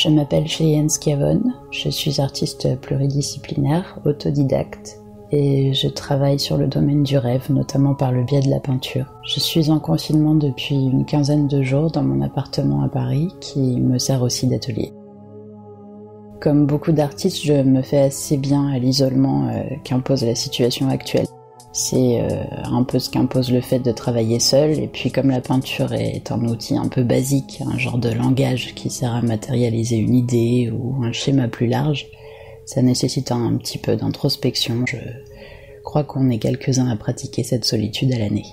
Je m'appelle Cheyenne Schiavone, je suis artiste pluridisciplinaire, autodidacte, et je travaille sur le domaine du rêve, notamment par le biais de la peinture. Je suis en confinement depuis une quinzaine de jours dans mon appartement à Paris, qui me sert aussi d'atelier. Comme beaucoup d'artistes, je me fais assez bien à l'isolement qu'impose la situation actuelle. C'est un peu ce qu'impose le fait de travailler seul, et puis comme la peinture est un outil un peu basique, un genre de langage qui sert à matérialiser une idée ou un schéma plus large, ça nécessite un petit peu d'introspection. Je crois qu'on est quelques-uns à pratiquer cette solitude à l'année.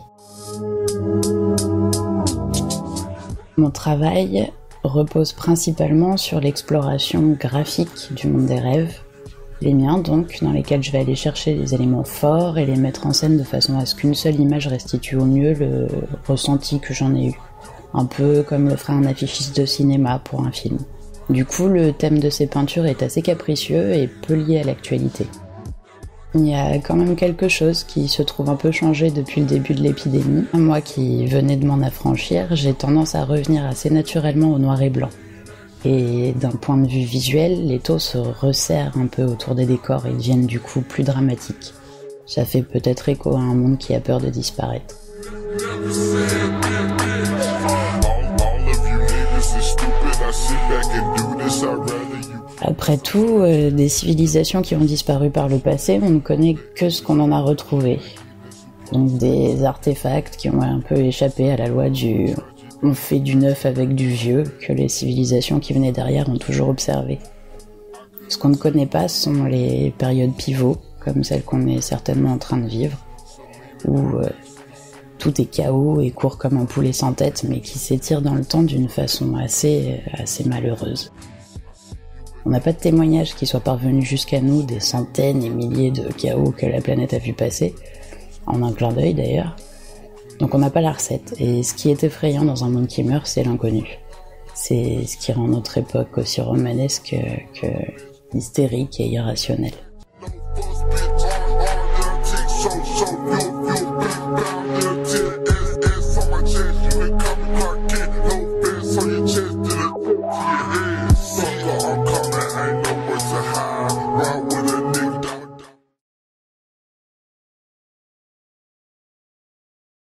Mon travail repose principalement sur l'exploration graphique du monde des rêves, les miens donc, dans lesquels je vais aller chercher les éléments forts et les mettre en scène de façon à ce qu'une seule image restitue au mieux le ressenti que j'en ai eu. Un peu comme le ferait un affichiste de cinéma pour un film. Du coup, le thème de ces peintures est assez capricieux et peu lié à l'actualité. Il y a quand même quelque chose qui se trouve un peu changé depuis le début de l'épidémie. Moi qui venais de m'en affranchir, j'ai tendance à revenir assez naturellement au noir et blanc. Et d'un point de vue visuel, les taux se resserrent un peu autour des décors et deviennent du coup plus dramatiques. Ça fait peut-être écho à un monde qui a peur de disparaître. Après tout, des civilisations qui ont disparu par le passé, on ne connaît que ce qu'on en a retrouvé. Donc des artefacts qui ont un peu échappé à la loi du « on fait du neuf avec du vieux » que les civilisations qui venaient derrière ont toujours observé. Ce qu'on ne connaît pas sont les périodes pivots, comme celle qu'on est certainement en train de vivre, où tout est chaos et court comme un poulet sans tête, mais qui s'étire dans le temps d'une façon assez malheureuse. On n'a pas de témoignages qui soient parvenus jusqu'à nous des centaines et milliers de chaos que la planète a vu passer, en un clin d'œil d'ailleurs. Donc on n'a pas la recette, et ce qui est effrayant dans un monde qui meurt, c'est l'inconnu. C'est ce qui rend notre époque aussi romanesque que hystérique et irrationnelle.